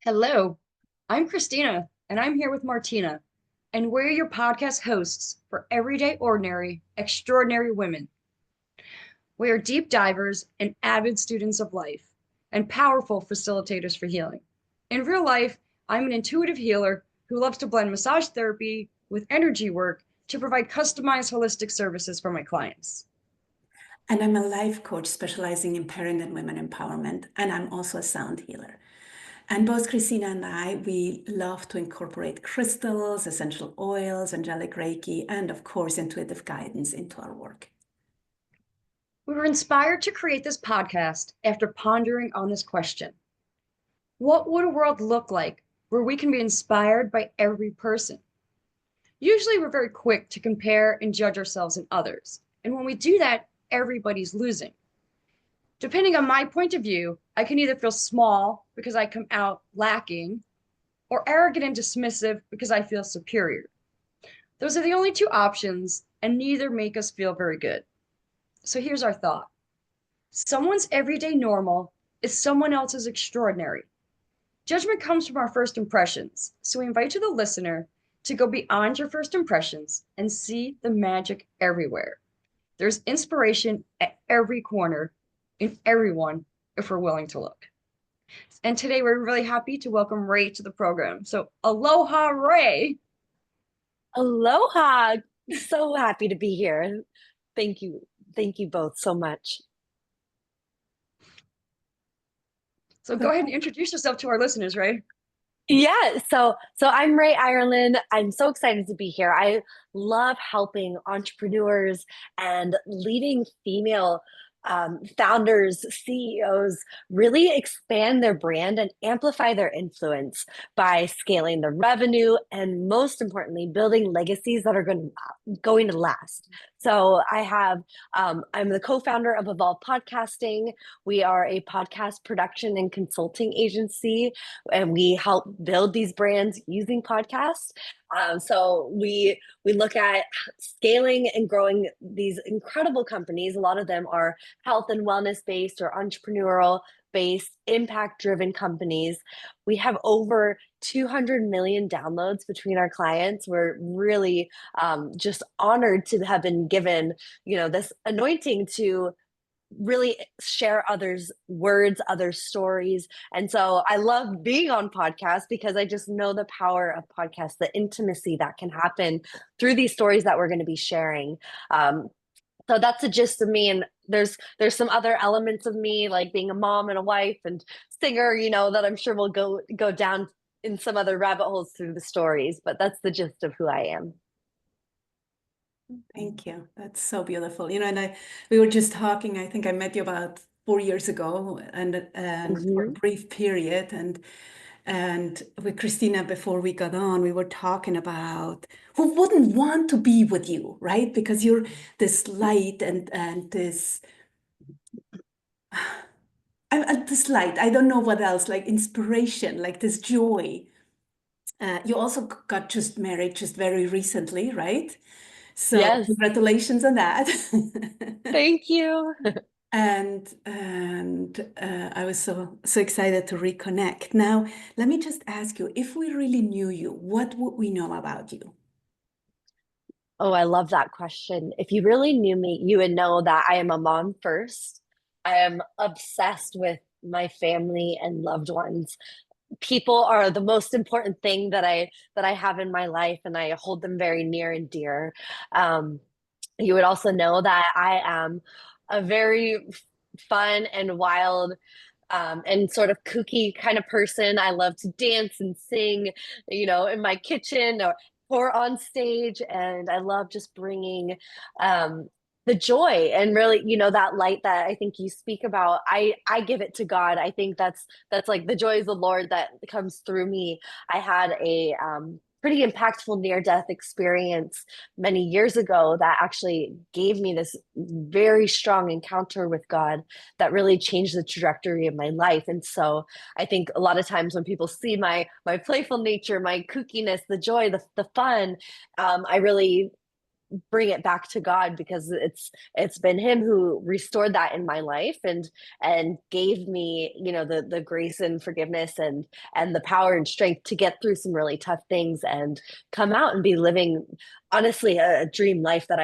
Hello, I'm Christina, and I'm here with Martina, and we're your podcast hosts for Everyday Ordinary, Extraordinary Women. We are deep divers and avid students of life, and powerful facilitators for healing. In real life, I'm an intuitive healer who loves to blend massage therapy with energy work to provide customized holistic services for my clients. And I'm a life coach specializing in pregnant women empowerment, and I'm also a sound healer. And both Christina and I, we love to incorporate crystals, essential oils, angelic Reiki, and of course, intuitive guidance into our work. We were inspired to create this podcast after pondering on this question. What would a world look like where we can be inspired by every person? Usually, we're very quick to compare and judge ourselves and others. And when we do that, everybody's losing. Depending on my point of view, I can either feel small because I come out lacking, or arrogant and dismissive because I feel superior. Those are the only two options, and neither make us feel very good. So here's our thought: someone's everyday normal is someone else's extraordinary. Judgment comes from our first impressions, so we invite you, the listener, to go beyond your first impressions and see the magic everywhere. There's inspiration at every corner in everyone if we're willing to look. And today we're really happy to welcome Rae to the program. So aloha, Rae. Aloha. So happy to be here. Thank you. Thank you both so much. So go ahead and introduce yourself to our listeners, Rae. Yeah, so I'm Rae Irelan. I'm so excited to be here. I love helping entrepreneurs and leading female founders, CEOs really expand their brand and amplify their influence by scaling the revenue and, most importantly, building legacies that are going to last. So I'm the co-founder of Evolve Podcasting. We are a podcast production and consulting agency, and we help build these brands using podcasts. So we look at scaling and growing these incredible companies. A lot of them are health and wellness based or entrepreneurial based, impact driven companies. We have over 200 million downloads between our clients. We're really just honored to have been given, this anointing to really share others' words, others' stories. And so I love being on podcasts because I just know the power of podcasts, the intimacy that can happen through these stories that we're going to be sharing. So that's the gist of me. And there's some other elements of me, like being a mom and a wife and singer, that I'm sure will go down in some other rabbit holes through the stories. But that's the gist of who I am. Thank you. That's so beautiful. And we were just talking, I think I met you about 4 years ago and for a brief period. And with Christina, before we got on, we were talking about who wouldn't want to be with you, right? Because you're this light and this light, I don't know what else, like inspiration, like this joy. You also got just married just very recently, right? So Yes. congratulations on that. Thank you. And I was so excited to reconnect. Now, let me just ask you, if we really knew you, what would we know about you? Oh, I love that question. If you really knew me, you would know that I am a mom first. I am obsessed with my family and loved ones. People are the most important thing that I have in my life, and I hold them very near and dear. You would also know that I am a very fun and wild and sort of kooky kind of person. I love to dance and sing, in my kitchen or on stage, and I love just bringing the joy and really, that light that I think you speak about. I give it to God. I think that's like the joy of the Lord that comes through me. I had a pretty impactful near-death experience many years ago that actually gave me this very strong encounter with God that really changed the trajectory of my life. And so I think a lot of times when people see my playful nature, my kookiness, the joy, the fun, I really bring it back to God, because it's been him who restored that in my life and gave me, the grace and forgiveness and the power and strength to get through some really tough things and come out and be living, honestly, a dream life that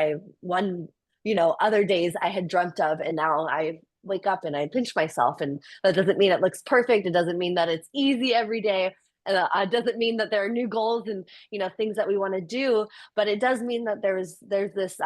other days I had dreamt of, and now I wake up and I pinch myself. And that doesn't mean it looks perfect. It doesn't mean that it's easy every day. It doesn't mean that there are new goals and things that we want to do, but it does mean that there's this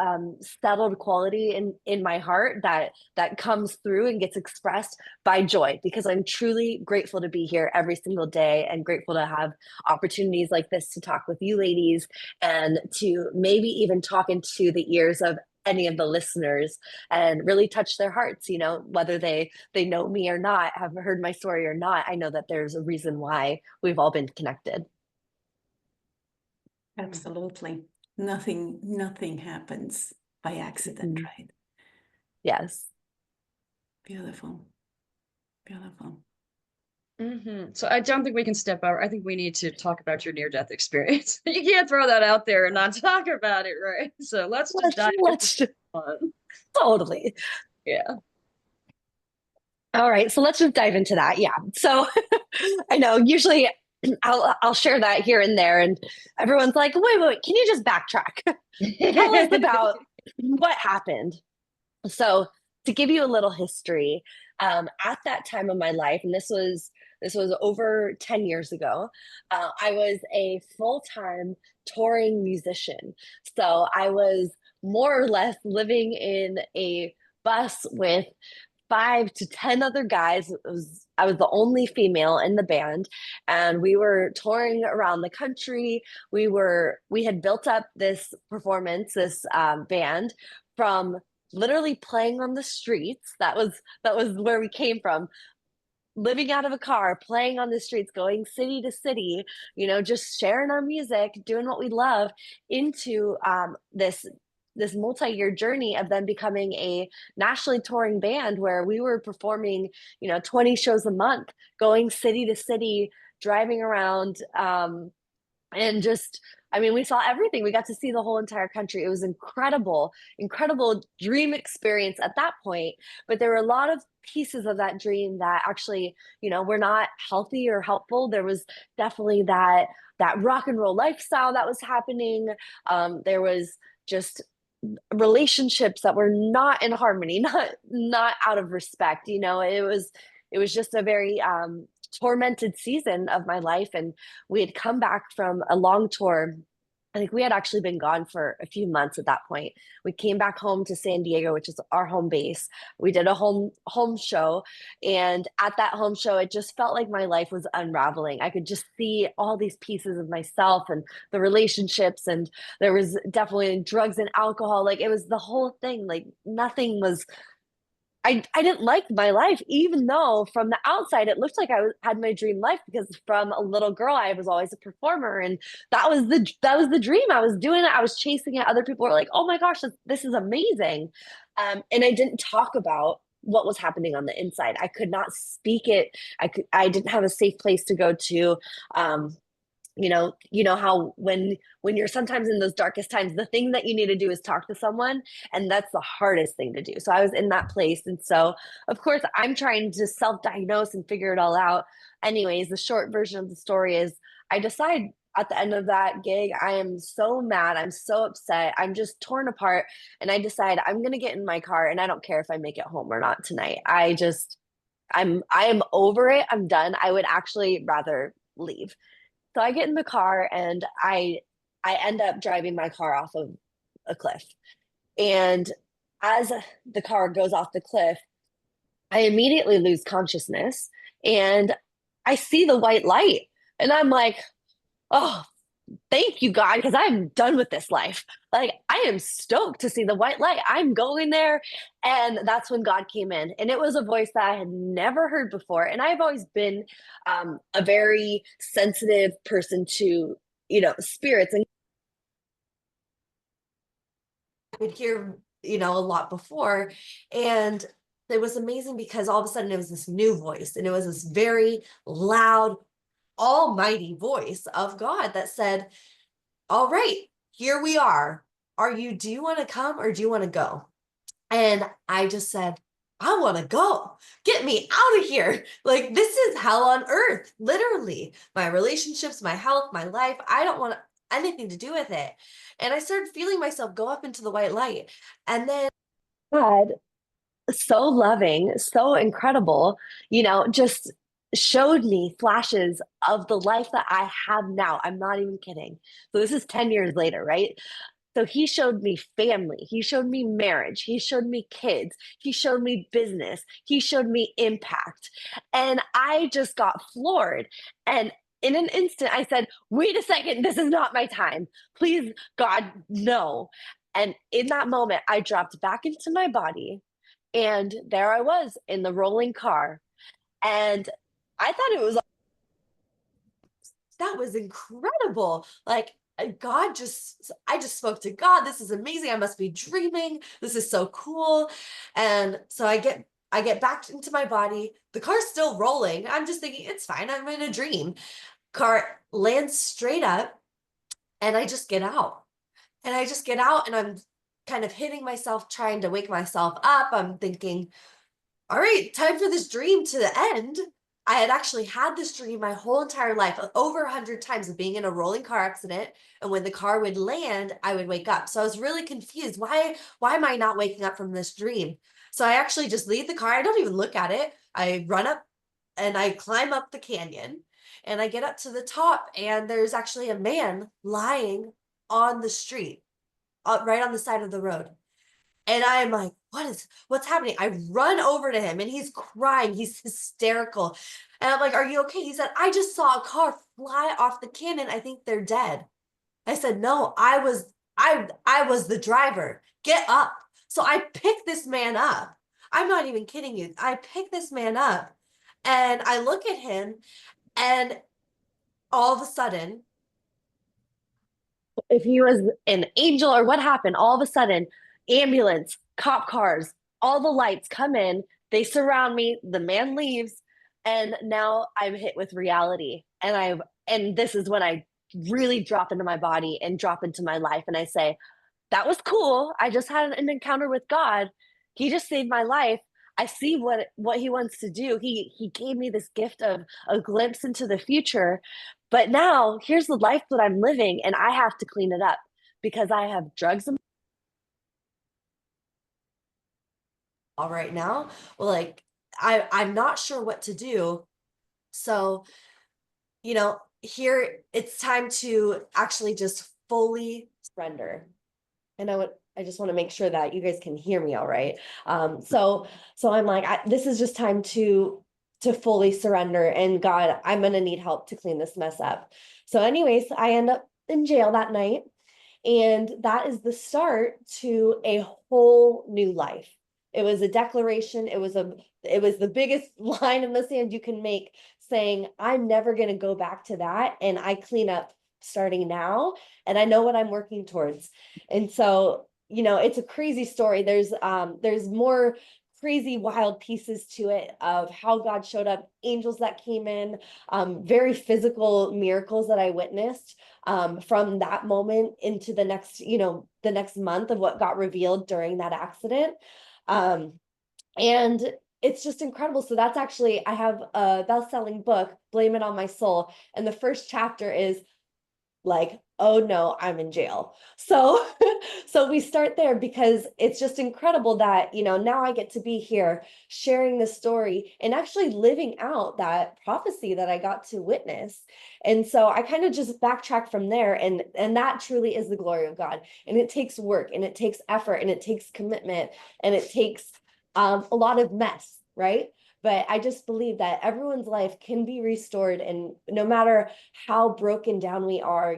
settled quality in my heart that comes through and gets expressed by joy, because I'm truly grateful to be here every single day and grateful to have opportunities like this to talk with you ladies and to maybe even talk into the ears of any of the listeners and really touch their hearts, whether they know me or not, have heard my story or not. I know that there's a reason why we've all been connected. Absolutely. Nothing happens by accident, right? Yes. Beautiful. So I don't think we can step over. I think we need to talk about your near-death experience. You can't throw that out there and not talk about it, right? So let's dive into one. Totally. Yeah. All right, so let's just dive into that. Yeah. So I know usually I'll share that here and there, and everyone's like, wait, can you just backtrack? Tell us about what happened. So to give you a little history, at that time of my life, and this was over 10 years ago, I was a full-time touring musician. So I was more or less living in a bus with 5 to 10 other guys. I was the only female in the band, and we were touring around the country. We had built up this performance, this band, from literally playing on the streets. That was where we came from. Living out of a car, playing on the streets, going city to city, just sharing our music, doing what we love, into this multi-year journey of them becoming a nationally touring band where we were performing 20 shows a month, going city to city, driving around, and just, we saw everything. We got to see the whole entire country. It was incredible dream experience at that point. But there were a lot of pieces of that dream that actually, were not healthy or helpful. There was definitely that rock and roll lifestyle that was happening. There was just relationships that were not in harmony, not out of respect. It was just a very tormented season of my life. And we had come back from a long tour. I think we had actually been gone for a few months at that point. We came back home to San Diego, which is our home base. We did a home show. And at that home show, it just felt like my life was unraveling. I could just see all these pieces of myself and the relationships. And there was definitely drugs and alcohol. Like, it was the whole thing. Like, nothing was, I didn't like my life, even though from the outside it looked like had my dream life, because from a little girl I was always a performer, and that was the dream. I was doing it. I was chasing it. Other people were like, "Oh my gosh, this is amazing," and I didn't talk about what was happening on the inside. I could not speak it. I didn't have a safe place to go to. How when you're sometimes in those darkest times, the thing that you need to do is talk to someone, and that's the hardest thing to do. So I was in that place, and so of course I'm trying to self-diagnose and figure it all out. Anyways, the short version of the story is I decide at the end of that gig, I am so mad, I'm so upset, I'm just torn apart, and I decide I'm gonna get in my car, and I don't care if I make it home or not tonight. I am over it. I'm done. I would actually rather leave. So I get in the car, and I end up driving my car off of a cliff. And as the car goes off the cliff, I immediately lose consciousness, and I see the white light, and I'm like, "Oh, thank you, God, because I'm done with this life. Like, I am stoked to see the white light. I'm going there." And that's when God came in. And it was a voice that I had never heard before. And I've always been a very sensitive person to, spirits. And I could hear, a lot before. And it was amazing because all of a sudden it was this new voice. And it was this very loud, almighty voice of God that said, "All right, here we are. do you want to come or do you want to go? And I just said, I want to go. Get me out of here. Like, this is hell on earth, literally. My relationships, my health, my life. I don't want anything to do with it. And I started feeling myself go up into the white light. And then God, so loving, so incredible, just showed me flashes of the life that I have now. I'm not even kidding. So this is 10 years later, right? So he showed me family. He showed me marriage. He showed me kids. He showed me business. He showed me impact. And I just got floored. And in an instant, I said, wait a second, this is not my time. Please, God, no. And in that moment, I dropped back into my body. And there I was in the rolling car. And I thought it was that was incredible. Like, I just spoke to God. This is amazing. I must be dreaming. This is so cool. And so I get back into my body. The car's still rolling. I'm just thinking, it's fine. I'm in a dream. Car lands straight up, and I just get out. And I just get out, and I'm kind of hitting myself, trying to wake myself up. I'm thinking, all right, time for this dream to end. I had actually had this dream my whole entire life, over 100 times, of being in a rolling car accident. And when the car would land, I would wake up. So I was really confused. Why am I not waking up from this dream? So I actually just leave the car. I don't even look at it. I run up and I climb up the canyon, and I get up to the top, and there's actually a man lying on the street, right on the side of the road. And I'm like, what's happening? I run over to him, and he's crying. He's hysterical. And I'm like, are you okay? He said, I just saw a car fly off the cannon. I think they're dead. I said, no, I was the driver. Get up. So I pick this man up. I'm not even kidding you. I pick this man up, and I look at him, and all of a sudden, if he was an angel or what happened, all of a sudden, ambulance, cop cars, all the lights come in, they surround me, the man leaves, and now I'm hit with reality. And this is when I really drop into my body and drop into my life. And I say, that was cool. I just had an encounter with God. He just saved my life. I see what he wants to do. He gave me this gift of a glimpse into the future. But now here's the life that I'm living, and I have to clean it up because I have drugs in all right now, well, like, I'm not sure what to do. So, here it's time to actually just fully surrender. And I just want to make sure that you guys can hear me all right. So I'm like, this is just time to fully surrender. And God, I'm going to need help to clean this mess up. So anyways, I end up in jail that night. And that is the start to a whole new life. It was a declaration. It was the biggest line in the sand you can make, saying, I'm never going to go back to that. And I clean up starting now. And I know what I'm working towards. And so, it's a crazy story. There's more crazy, wild pieces to it of how God showed up, angels that came in, very physical miracles that I witnessed from that moment into the next month of what got revealed during that accident. And it's just incredible. So that's actually, I have a best-selling book, Blame It on My Soul. And the first chapter is like, oh no, I'm in jail. So, so we start there because it's just incredible that, now I get to be here sharing this story and actually living out that prophecy that I got to witness. And so I kind of just backtrack from there. And that truly is the glory of God. And it takes work, and it takes effort, and it takes commitment, and it takes a lot of mess, right? But I just believe that everyone's life can be restored. And no matter how broken down we are,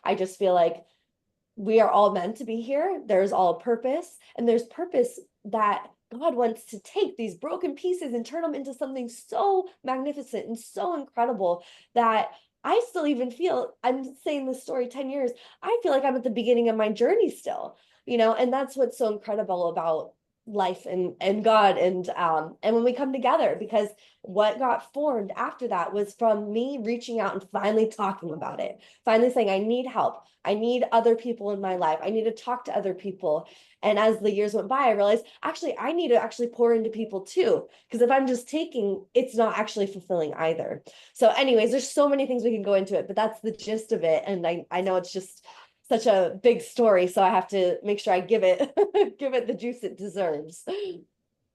I just feel like we are all meant to be here. There's all a purpose, and there's purpose that God wants to take these broken pieces and turn them into something so magnificent and so incredible that I still even feel, I'm saying this story 10 years, I feel like I'm at the beginning of my journey still, and that's what's so incredible about life and God and when we come together, because what got formed after that was from me reaching out and finally talking about it, finally saying, I need help. I need other people in my life. I need to talk to other people. And as the years went by, I realized actually I need to actually pour into people too. Because if I'm just taking, it's not actually fulfilling either. So anyways, there's so many things we can go into it, but that's the gist of it. And I know it's just such a big story, so I have to make sure I give it give it the juice it deserves.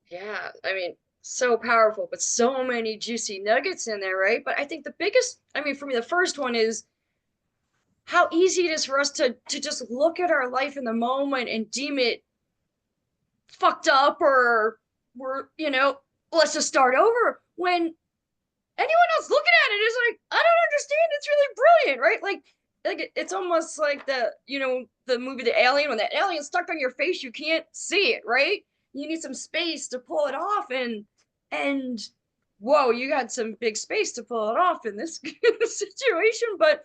Yeah, I mean, so powerful, but so many juicy nuggets in there, right? But I think the biggest, I mean, for me, the first one is how easy it is for us to just look at our life in the moment and deem it fucked up, or we're, let's just start over, when anyone else looking at it is like, I don't understand, it's really brilliant, right? Like it's almost like the movie The Alien, when that alien's stuck on your face, you can't see it, right? You need some space to pull it off, and whoa, you got some big space to pull it off in this situation. But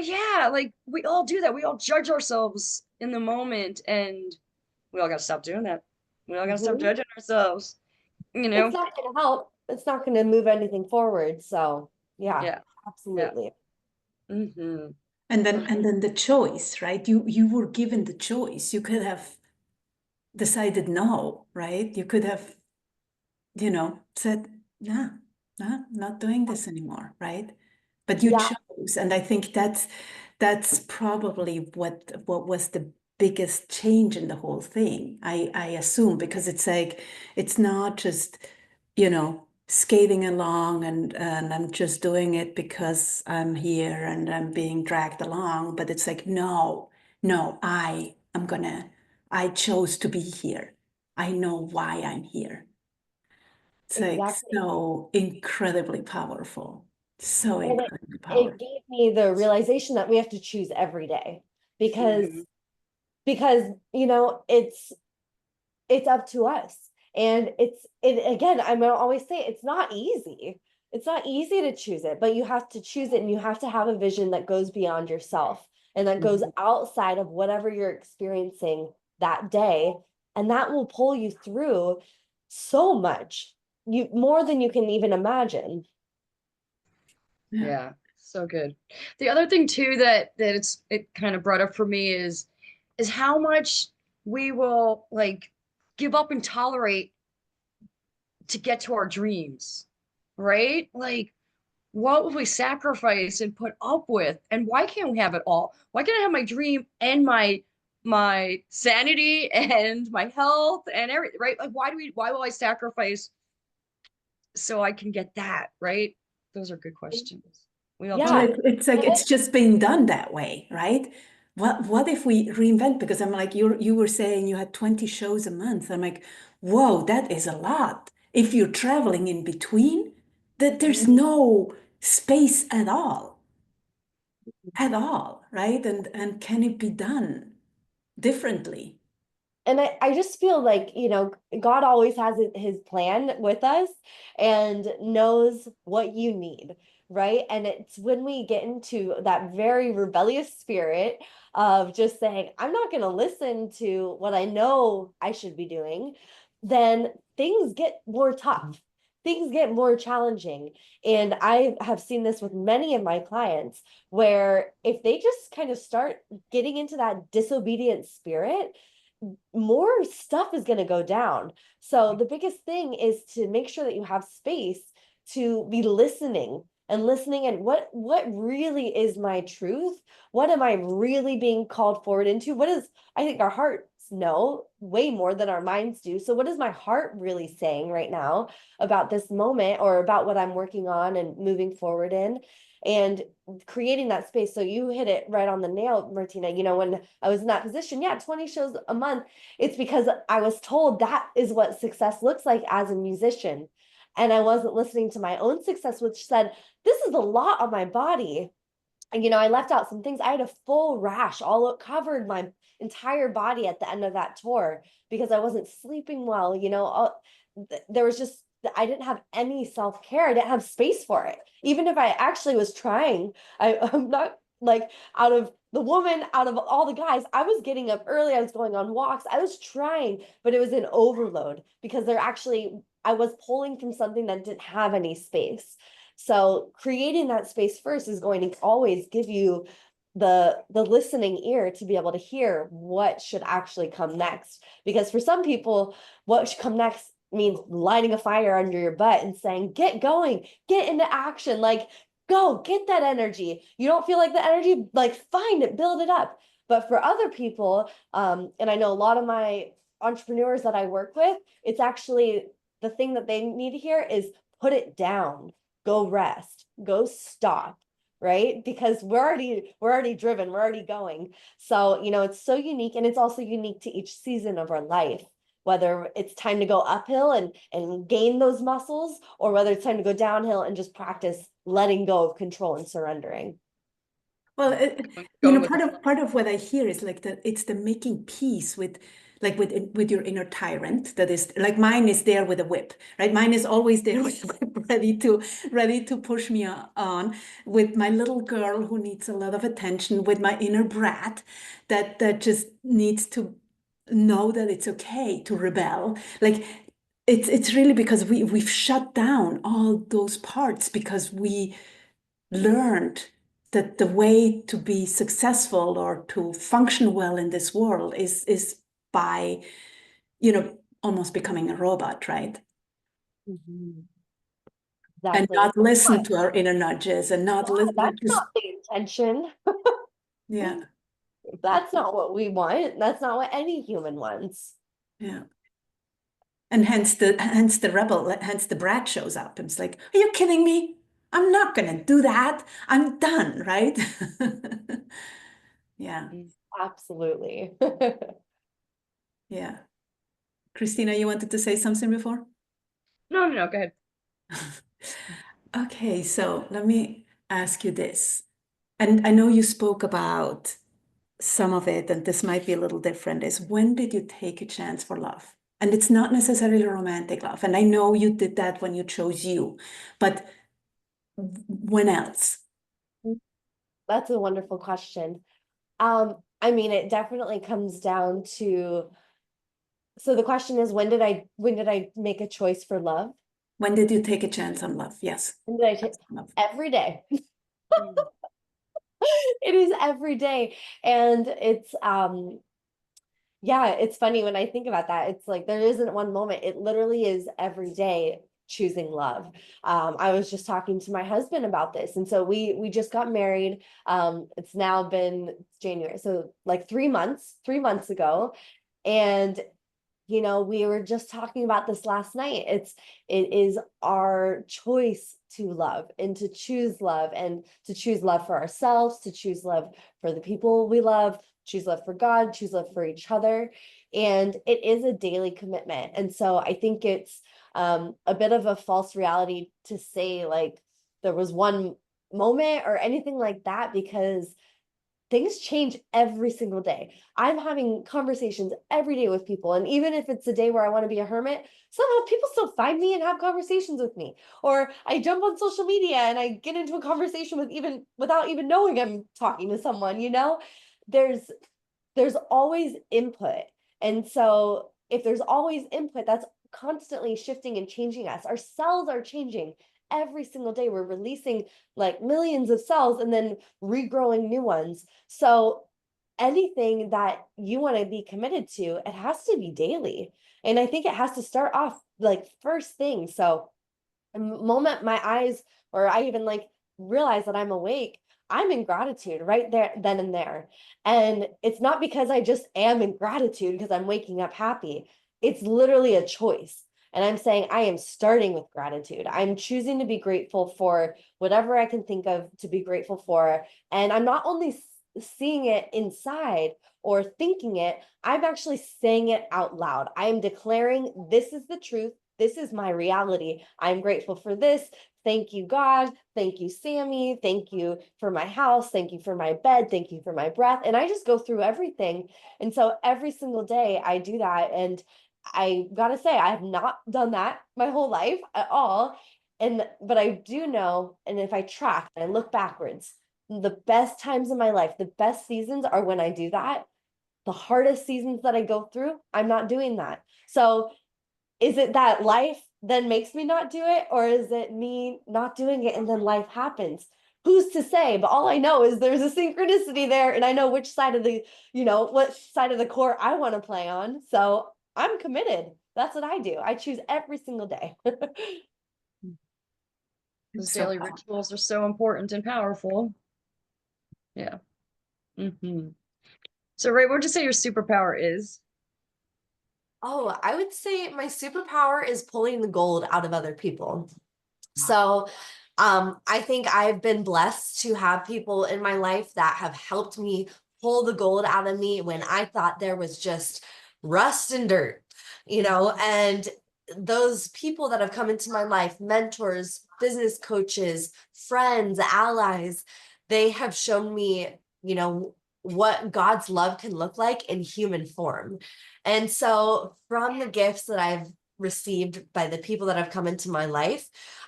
yeah, like we all do that. We all judge ourselves in the moment, and we all gotta stop doing that. We all gotta stop Mhm. judging ourselves, you It's know? not going to help. It's not going to move anything forward. So yeah, Yeah, yeah. absolutely. Mm-hmm. And then the choice, right? You were given the choice. You could have decided no, right? You could have, said, nah, nah, not doing this anymore, right? But you Yeah, chose, and I think that's probably what was the biggest change in the whole thing. I assume, because it's like it's not just, skating along and I'm just doing it because I'm here and I'm being dragged along, but it's like, no, no, I chose to be here. I know why I'm here. It's like exactly. so incredibly powerful. So And incredibly it powerful. gave me the realization that we have to choose every day, because Mm-hmm. it's up to us. And it again, I'm gonna always say it's not easy. It's not easy to choose it, but you have to choose it, and you have to have a vision that goes beyond yourself and that goes Mm-hmm. outside of whatever you're experiencing that day. And that will pull you through so much, you more than you can even imagine. Yeah. Yeah, so good. The other thing too it kind of brought up for me is how much we will like give up and tolerate to get to our dreams, right? Like what will we sacrifice and put up with? And why can't we have it all? Why can't I have my dream and my sanity and my health and everything, right? Like why will I sacrifice so I can get that, right? Those are good questions. We all Well, Yeah. do. it's like And it's just been done that way, right? What if we reinvent? Because I'm like, you were saying you had 20 shows a month. I'm like, whoa, that is a lot. If you're traveling in between, that there's no space at all, right? And can it be done differently? I just feel like, God always has his plan with us and knows what you need, right? And it's when we get into that very rebellious spirit of just saying, I'm not going to listen to what I know I should be doing, then things get more tough. Things get more challenging. And I have seen this with many of my clients, where if they just kind of start getting into that disobedient spirit, more stuff is going to go down. So the biggest thing is to make sure that you have space to be listening and what really is my truth? What am I really being called forward into? What is, I think our hearts know way more than our minds do. So what is my heart really saying right now about this moment, or about what I'm working on and moving forward in? And creating that space. So you hit it right on the nail, Martina. When I was in that position, yeah, 20 shows a month, it's because I was told that is what success looks like as a musician. And I wasn't listening to my own success, which said, this is a lot on my body. And, I left out some things. I had a full rash, all covered my entire body at the end of that tour because I wasn't sleeping well. There was just, I didn't have any self-care. I didn't have space for it. Even if I actually was trying, I'm not like out of the woman out of all the guys, I was getting up early. I was going on walks. I was trying, but it was an overload because I was pulling from something that didn't have any space. So creating that space first is going to always give you the listening ear to be able to hear what should actually come next. Because for some people, what should come next means lighting a fire under your butt and saying, get going, get into action. Like, go get that energy. You don't feel like the energy, like find it, build it up. But for other people, and I know a lot of my entrepreneurs that I work with, it's actually the thing that they need to hear is put it down, go rest, go stop, right? Because we're already driven, we're already going. So, it's so unique, and it's also unique to each season of our life, whether it's time to go uphill and gain those muscles, or whether it's time to go downhill and just practice letting go of control and surrendering. Well, part of what I hear is like that it's the making peace with with your inner tyrant that is like mine is there with a whip, right? Mine is always there with a whip ready to push me on, with my little girl who needs a lot of attention, with my inner brat that just needs to know that it's okay to rebel. Like it's really because we've shut down all those parts because we learned that the way to be successful or to function well in this world is by, almost becoming a robot, right? Mm-hmm. And Exactly. not listen to our inner nudges and not Yeah, listen. that's not the intention. Yeah, That's not what we want. That's not what any human wants. yeah. And hence the rebel, hence the brat shows up. And it's like, are you kidding me? I'm not gonna do that. I'm done, right? Yeah, Absolutely. yeah. Christina, you wanted to say something before? No, go ahead. Okay, so let me ask you this. And I know you spoke about some of it, and this might be a little different, is when did you take a chance for love? And it's not necessarily romantic love. And I know you did that when you chose you, but when else? That's a wonderful question. I mean, it definitely comes down to, so the question is, when did I make a choice for love? When did you take a chance on love? Yes. When did I take Love. every day? It is every day. And yeah, it's funny when I think about that. It's like there isn't one moment. It literally is every day choosing love. I was just talking to my husband about this, and so we just got married. It's now been January, so like 3 months ago, and we were just talking about this last night. It is our choice to love and to choose love, and to choose love for ourselves, to choose love for the people we love, choose love for God, choose love for each other. And it is a daily commitment. And so I think it's a bit of a false reality to say like there was one moment or anything like that, because things change every single day. I'm having conversations every day with people. And even if it's a day where I want to be a hermit, somehow people still find me and have conversations with me. Or I jump on social media and I get into a conversation without even knowing I'm talking to someone, There's always input. And so if there's always input, that's constantly shifting and changing us. Our cells are changing every single day. We're releasing like millions of cells and then regrowing new ones. So anything that you want to be committed to, it has to be daily. And I think it has to start off like first thing. So the moment my eyes, or I even like realize that I'm awake, I'm in gratitude right there, then and there. And it's not because I just am in gratitude because I'm waking up happy. It's literally a choice. And I'm saying I am starting with gratitude. I'm choosing to be grateful for whatever I can think of to be grateful for. And I'm not only seeing it inside or thinking it, I'm actually saying it out loud. I am declaring this is the truth. This is my reality. I'm grateful for this. Thank you, God. Thank you, Sammy. Thank you for my house. Thank you for my bed. Thank you for my breath. And I just go through everything. And so every single day I do that. And I gotta say, I have not done that my whole life at all. But I do know, and if I track and I look backwards, the best times in my life, the best seasons are when I do that. The hardest seasons that I go through, I'm not doing that. So is it that life then makes me not do it, or is it me not doing it and then life happens? Who's to say? But all I know is there's a synchronicity there, and I know which side of the, what side of the court I want to play on. So I'm committed. That's what I do. I choose every single day. Those So daily rituals are so important and powerful. Yeah. So, Ray, what would you say your superpower is? Oh, I would say my superpower is pulling the gold out of other people. So, I think I've been blessed to have people in my life that have helped me pull the gold out of me when I thought there was just rust and dirt, and those people that have come into my life, mentors, business coaches, friends, allies, they have shown me, what God's love can look like in human form. And so from the gifts that I've received by the people that have come into my life,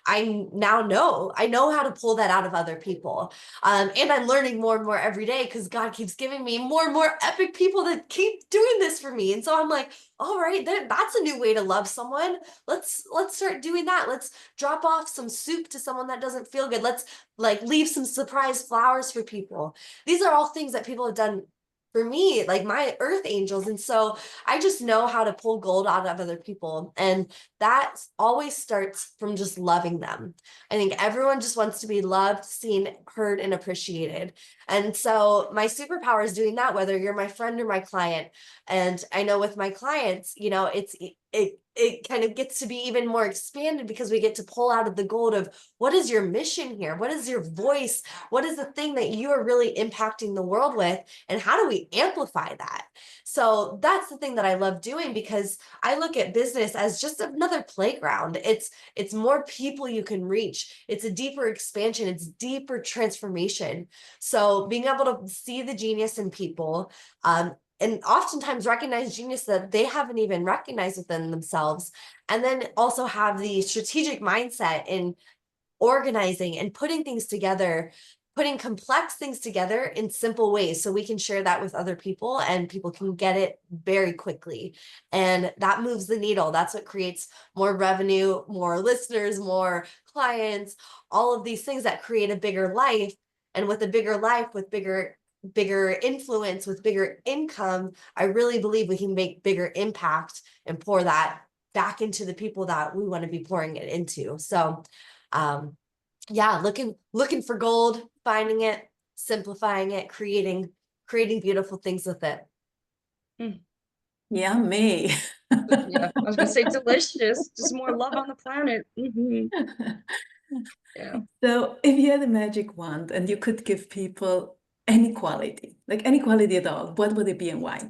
I know how to pull that out of other people. And I'm learning more and more every day because God keeps giving me more and more epic people that keep doing this for me. And so I'm like, all right, that's a new way to love someone. Let's start doing that. Let's drop off some soup to someone that doesn't feel good. Let's leave some surprise flowers for people. These are all things that people have done for me, like my earth angels. And so I just know how to pull gold out of other people. And that always starts from just loving them. I think everyone just wants to be loved, seen, heard, and appreciated. And so my superpower is doing that, whether you're my friend or my client. And I know with my clients, it kind of gets to be even more expanded because we get to pull out of the gold of what is your mission here? What is your voice? What is the thing that you are really impacting the world with? And how do we amplify that? So that's the thing that I love doing, because I look at business as just another playground. It's more people you can reach. It's a deeper expansion. It's deeper transformation. So being able to see the genius in people, and oftentimes recognize genius that they haven't even recognized within themselves. And then also have the strategic mindset in organizing and putting things together, putting complex things together in simple ways so we can share that with other people and people can get it very quickly. And that moves the needle. That's what creates more revenue, more listeners, more clients, all of these things that create a bigger life. And with a bigger life, with bigger influence, with bigger income, I really believe we can make bigger impact and pour that back into the people that we want to be pouring it into. So yeah, looking for gold, finding it, simplifying it, creating beautiful things with it. Yummy. Yeah, I was gonna say delicious, just more love on the planet. Yeah. So if you had a magic wand and you could give people any quality, like any quality at all, what would it be and why?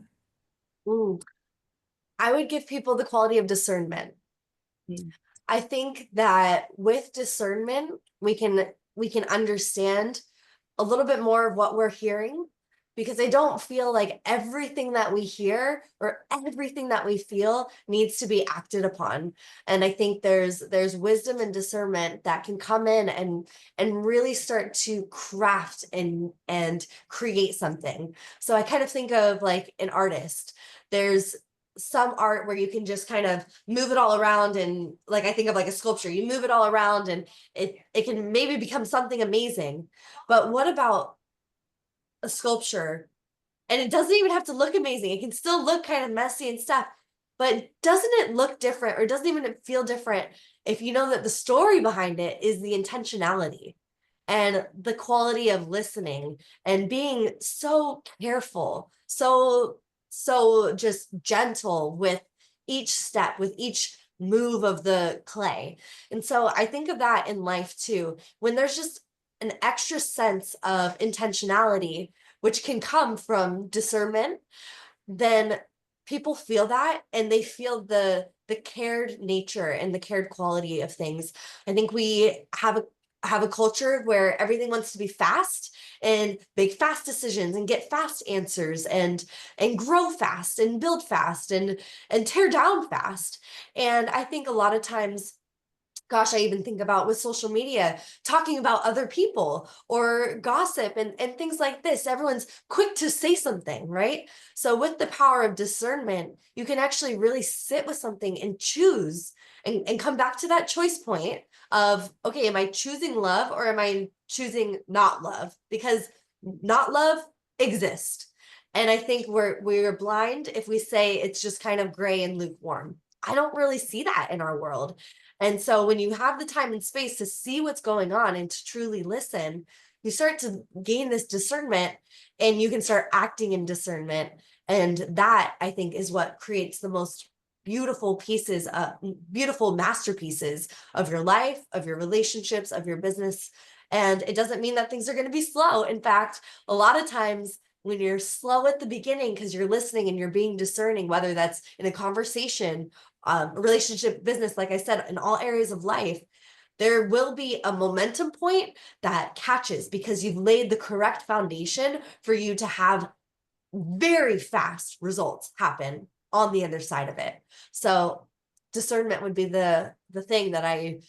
I would give people the quality of discernment. I think that with discernment, we can understand a little bit more of what we're hearing, because I don't feel like everything that we hear or everything that we feel needs to be acted upon. And I think there's wisdom and discernment that can come in and really start to craft and create something. So I kind of think of like an artist. There's some art where you can just kind of move it all around, and like I think of like a sculpture, you move it all around and it can maybe become something amazing. But what about a sculpture? And it doesn't even have to look amazing. It can still look kind of messy and stuff, but doesn't it look different, or doesn't even feel different if you know that the story behind it is the intentionality and the quality of listening and being so careful, so just gentle with each step, with each move of the clay. And so I think of that in life too, when there's just an extra sense of intentionality, which can come from discernment, then people feel that, and they feel the cared nature and the cared quality of things. I think we have a culture where everything wants to be fast and make fast decisions and get fast answers and grow fast and build fast and tear down fast. And I think a lot of times gosh, I even think about with social media, talking about other people or gossip and things like this. Everyone's quick to say something, right? So with the power of discernment, you can actually really sit with something and choose and come back to that choice point of, okay, am I choosing love or am I choosing not love? Because not love exists. And I think we're blind if we say it's just kind of gray and lukewarm. I don't really see that in our world. And so when you have the time and space to see what's going on and to truly listen, you start to gain this discernment and you can start acting in discernment. And that, I think, is what creates the most beautiful pieces, beautiful masterpieces of your life, of your relationships, of your business. And it doesn't mean that things are going to be slow. In fact, a lot of times when you're slow at the beginning because you're listening and you're being discerning, whether that's in a conversation, a relationship, business, like I said, in all areas of life, there will be a momentum point that catches because you've laid the correct foundation for you to have very fast results happen on the other side of it. So discernment would be the thing that I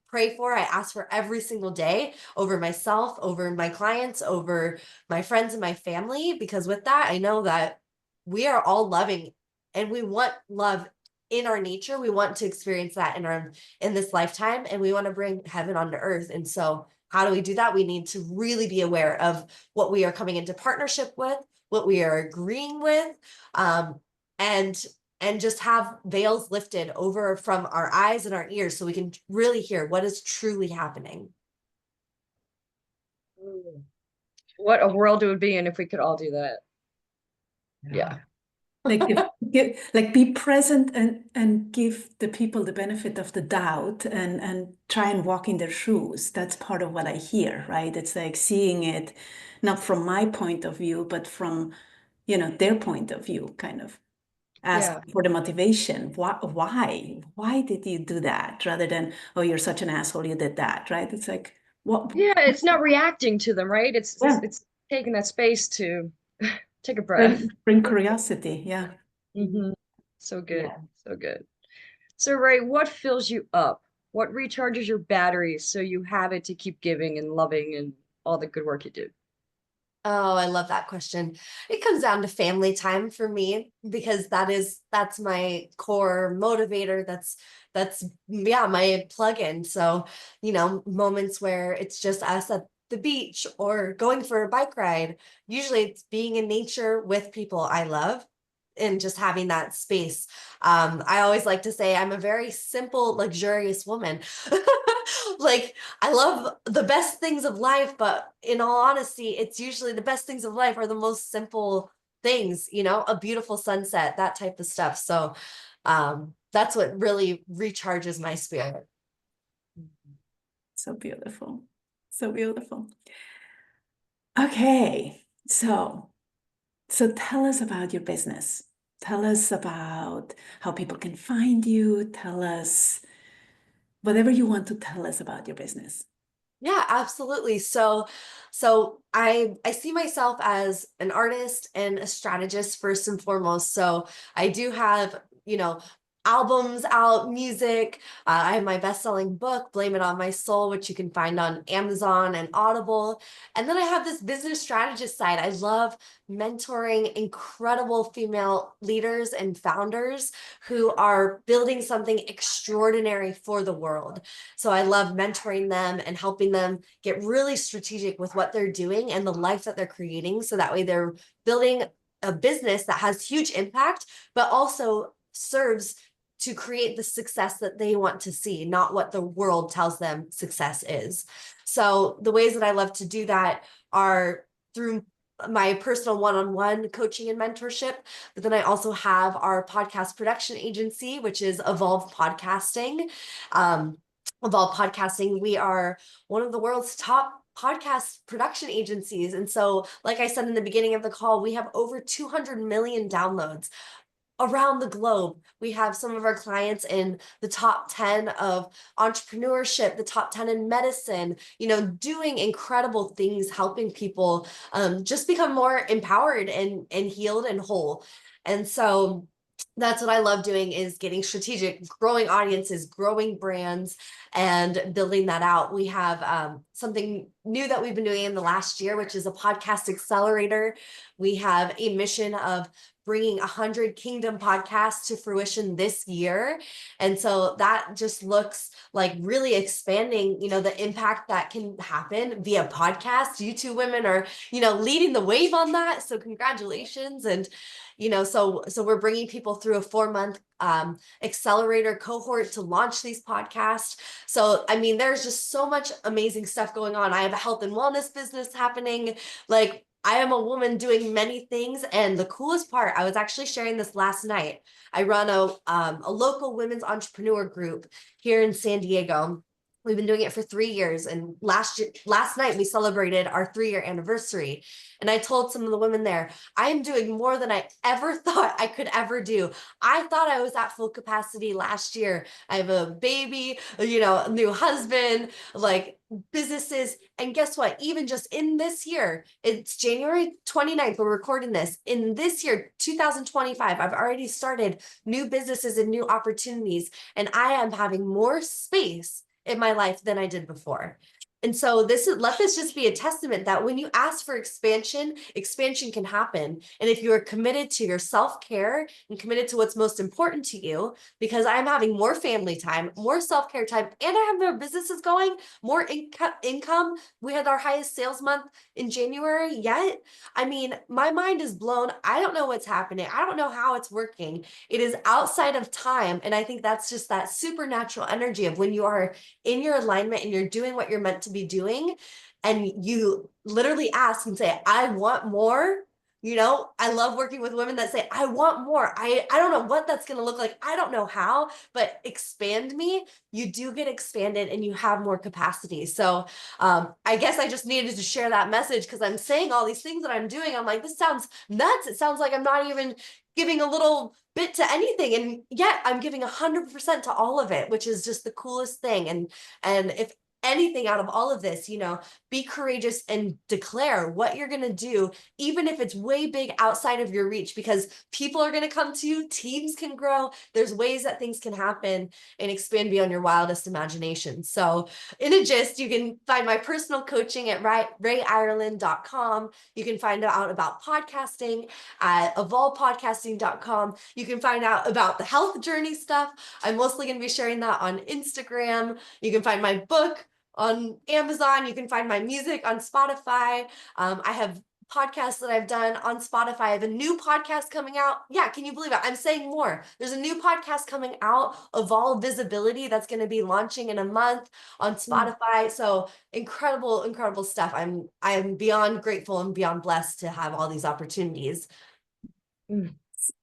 pray for, I ask for every single day over myself, over my clients, over my friends and my family, because with that, I know that we are all loving and we want love in our nature. We want to experience that in this lifetime, and we want to bring heaven onto earth. And so how do we do that? We need to really be aware of what we are coming into partnership with, what we are agreeing with, and just have veils lifted over from our eyes and our ears so we can really hear what is truly happening. What a world it would be in if we could all do that. Yeah. Like like be present and give the people the benefit of the doubt and try and walk in their shoes. That's part of what I hear, right? It's like seeing it not from my point of view, but from, their point of view, kind of ask for the motivation. Why did you do that? Rather than, oh, you're such an asshole, you did that, right? It's like, what? Yeah, it's not reacting to them, right? It's taking that space to take a breath. Bring curiosity, yeah. So good, so good. So Rae, what fills you up? What recharges your batteries so you have it to keep giving and loving and all the good work you do? Oh, I love that question. It comes down to family time for me because that's my core motivator. That's my plug-in. So, moments where it's just us at the beach or going for a bike ride. Usually it's being in nature with people I love and just having that space. I always like to say I'm a very simple, luxurious woman. Like, I love the best things of life, but in all honesty, it's usually the best things of life are the most simple things, a beautiful sunset, that type of stuff. So that's what really recharges my spirit. So beautiful. So beautiful. Okay, so tell us about your business. Tell us about how people can find you. Tell us whatever you want to tell us about your business. Yeah, absolutely. So I see myself as an artist and a strategist first and foremost. So I do have, albums out, music. I have my best-selling book, Blame It on My Soul, which you can find on Amazon and Audible. And then I have this business strategist side. I love mentoring incredible female leaders and founders who are building something extraordinary for the world. So I love mentoring them and helping them get really strategic with what they're doing and the life that they're creating. So that way they're building a business that has huge impact, but also serves to create the success that they want to see, not what the world tells them success is. So the ways that I love to do that are through my personal one-on-one coaching and mentorship, but then I also have our podcast production agency, which is Evolve Podcasting. Evolve Podcasting, we are one of the world's top podcast production agencies. And so, like I said in the beginning of the call, we have over 200 million downloads around the globe. We have some of our clients in the top 10 of entrepreneurship, the top 10 in medicine, doing incredible things, helping people just become more empowered and healed and whole. And so that's what I love doing, is getting strategic, growing audiences, growing brands, and building that out. We have something new that we've been doing in the last year, which is a podcast accelerator. We have a mission of bringing 100 Kingdom podcasts to fruition this year. And so that just looks like really expanding, the impact that can happen via podcast. You two women are, leading the wave on that. So congratulations. And so we're bringing people through a 4-month accelerator cohort to launch these podcasts. So, I mean, there's just so much amazing stuff going on. I have a health and wellness business happening. Like, I am a woman doing many things. And the coolest part, I was actually sharing this last night. I run a local women's entrepreneur group here in San Diego. We've been doing it for 3 years. And last night we celebrated our 3-year anniversary. And I told some of the women there, I am doing more than I ever thought I could ever do. I thought I was at full capacity last year. I have a baby, a new husband, like businesses. And guess what? Even just in this year, it's January 29th, we're recording this. In this year, 2025, I've already started new businesses and new opportunities. And I am having more space in my life than I did before. And so let this just be a testament that when you ask for expansion, expansion can happen. And if you are committed to your self-care and committed to what's most important to you, because I'm having more family time, more self-care time, and I have more businesses going, more income. We had our highest sales month in January yet. I mean, my mind is blown. I don't know what's happening. I don't know how it's working. It is outside of time. And I think that's just that supernatural energy of when you are in your alignment and you're doing what you're meant to be doing, and you literally ask and say, I want more. I love working with women that say, I want more. I don't know what that's going to look like. I don't know how, but expand me. You do get expanded and you have more capacity. So I guess I just needed to share that message, because I'm saying all these things that I'm doing. I'm like, this sounds nuts. It sounds like I'm not even giving a little bit to anything. And yet I'm giving 100% to all of it, which is just the coolest thing. And if anything out of all of this, be courageous and declare what you're going to do, even if it's way big outside of your reach, because people are going to come to you, teams can grow. There's ways that things can happen and expand beyond your wildest imagination. So in a gist, you can find my personal coaching at RaeIrelan.com. You can find out about podcasting at evolvepodcasting.com. You can find out about the health journey stuff. I'm mostly going to be sharing that on Instagram. You can find my book on Amazon. You can find my music on Spotify. I have podcasts that I've done on Spotify. I have a new podcast coming out. Yeah, can you believe it? I'm saying more. There's a new podcast coming out, Evolve Visibility, that's going to be launching in a month on Spotify. So incredible, incredible stuff. I'm beyond grateful and beyond blessed to have all these opportunities.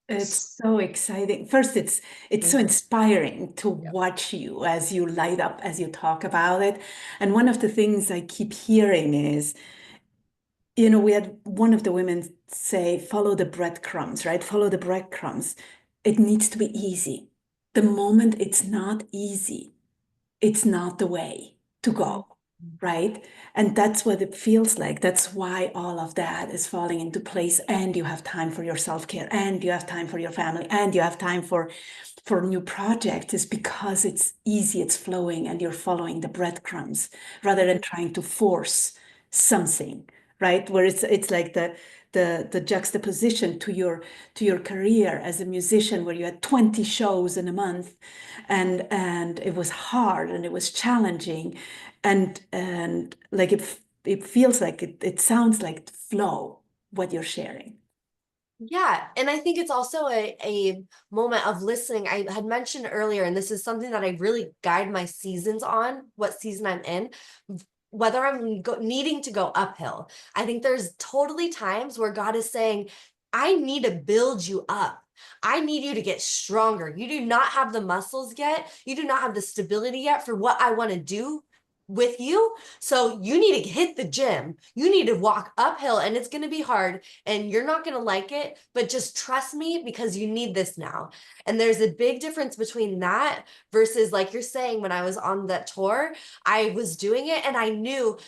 It's so exciting. First, it's so inspiring to watch you as you light up, as you talk about it. And one of the things I keep hearing is, we had one of the women say, follow the breadcrumbs, right? Follow the breadcrumbs. It needs to be easy. The moment it's not easy, it's not the way to go, right? And that's what it feels like. That's why all of that is falling into place. And you have time for your self-care, and you have time for your family, and you have time for new projects, is because it's easy, it's flowing, and you're following the breadcrumbs rather than trying to force something, right? Where it's like the juxtaposition to your career as a musician, where you had 20 shows in a month, and it was hard and it was challenging, and like it feels like it sounds like flow, what you're sharing. Yeah. And I think it's also a moment of listening. I had mentioned earlier, and this is something that I really guide my seasons on, what season I'm in, whether I'm needing to go uphill. I think there's totally times where God is saying, I need to build you up. I need you to get stronger. You do not have the muscles yet. You do not have the stability yet for what I want to do with you. So you need to hit the gym. You need to walk uphill, and it's going to be hard and you're not going to like it, but just trust me, because you need this now. And there's a big difference between that versus, like you're saying, when I was on that tour, I was doing it and I knew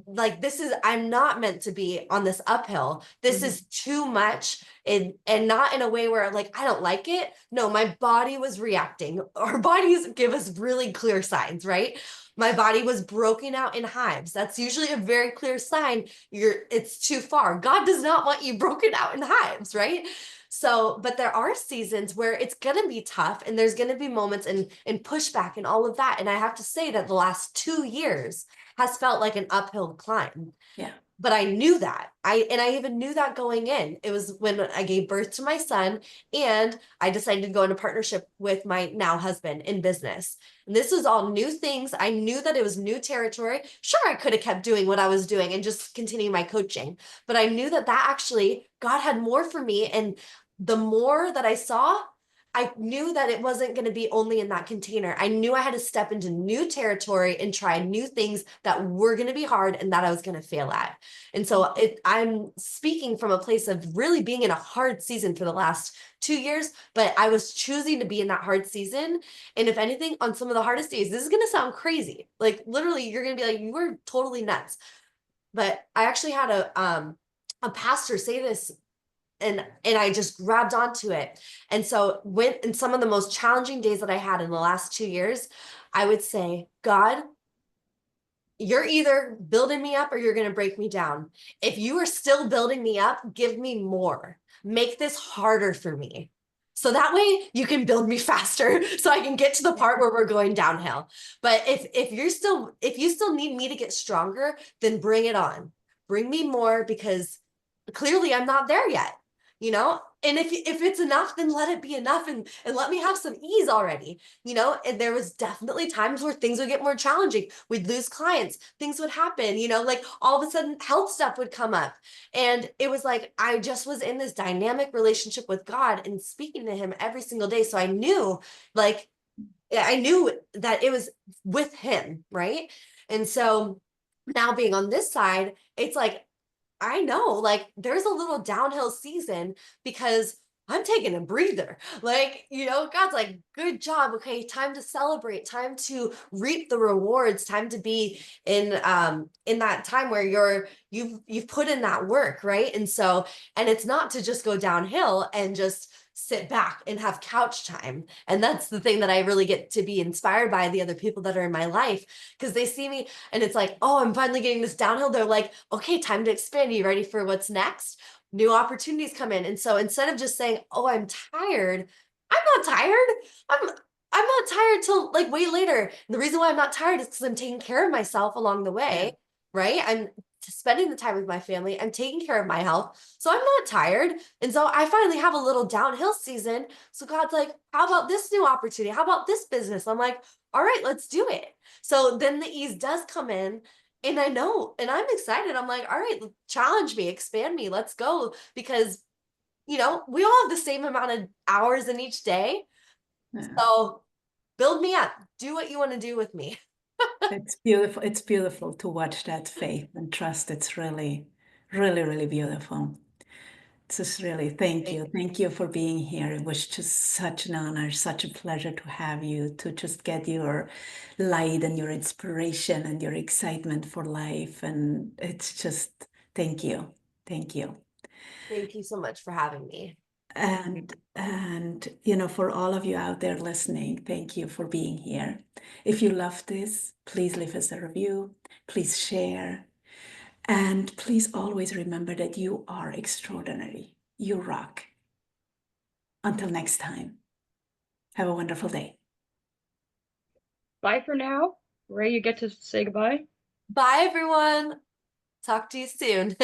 like this is, I'm not meant to be on this uphill. This is too much, and not in a way where like I don't like it. No, my body was reacting. Our bodies give us really clear signs, right? My body was broken out in hives. That's usually a very clear sign it's too far. God does not want you broken out in hives, right? So, but there are seasons where it's going to be tough, and there's going to be moments and pushback and all of that. And I have to say that the last 2 years has felt like an uphill climb. Yeah. But I knew that. I even knew that going in. It was when I gave birth to my son, and I decided to go into partnership with my now husband in business. And this was all new things. I knew that it was new territory. Sure, I could have kept doing what I was doing and just continue my coaching, but I knew that actually God had more for me. And the more that I saw, I knew that it wasn't going to be only in that container. I knew I had to step into new territory and try new things that were going to be hard and that I was going to fail at. And so I'm speaking from a place of really being in a hard season for the last 2 years, but I was choosing to be in that hard season. And if anything, on some of the hardest days, this is going to sound crazy. Like literally, you're going to be like, you were totally nuts. But I actually had a pastor say this, and I just grabbed onto it. And so when in some of the most challenging days that I had in the last 2 years, I would say, God, you're either building me up or you're going to break me down. If you are still building me up, give me more. Make this harder for me. So that way you can build me faster so I can get to the part where we're going downhill. But if you still need me to get stronger, then bring it on. Bring me more, because clearly I'm not there yet, you know? And if it's enough, then let it be enough, and let me have some ease already, you know? And there was definitely times where things would get more challenging. We'd lose clients, things would happen, you know, like all of a sudden health stuff would come up. And it was like, I just was in this dynamic relationship with God and speaking to him every single day. So I knew like, I knew that it was with him, right? And so now being on this side, it's like, I know, like there's a little downhill season because I'm taking a breather. Like, you know, God's like, good job. Okay, time to celebrate, time to reap the rewards, time to be in that time where you've put in that work, right? And so, and it's not to just go downhill and just sit back and have couch time. And that's the thing that I really get to be inspired by the other people that are in my life, because they see me and it's like, oh, I'm finally getting this downhill. They're like, okay, time to expand. Are you ready for what's next? New opportunities come in. And so instead of just saying, oh, I'm tired, I'm not tired. I'm not tired till like way later. And the reason why I'm not tired is because I'm taking care of myself along the way, right? I'm spending the time with my family. I'm taking care of my health. So I'm not tired. And so I finally have a little downhill season. So God's like, how about this new opportunity? How about this business? I'm like, all right, let's do it. So then the ease does come in. And I know, and I'm excited. I'm like, all right, challenge me, expand me, let's go. Because, you know, we all have the same amount of hours in each day. Yeah. So build me up, do what you want to do with me. It's beautiful. It's beautiful to watch that faith and trust. It's really, really, really beautiful. It's just really, thank you. Thank you for being here. It was just such an honor, such a pleasure to have you, to just get your light and your inspiration and your excitement for life. And it's just, thank you. Thank you. Thank you so much for having me. And you know, for all of you out there listening, thank you for being here. If you love this, please leave us a review, please share, and please always remember that you are extraordinary. You rock. Until next time, have a wonderful day. Bye for now. Rae, you get to say goodbye. Bye, everyone. Talk to you soon.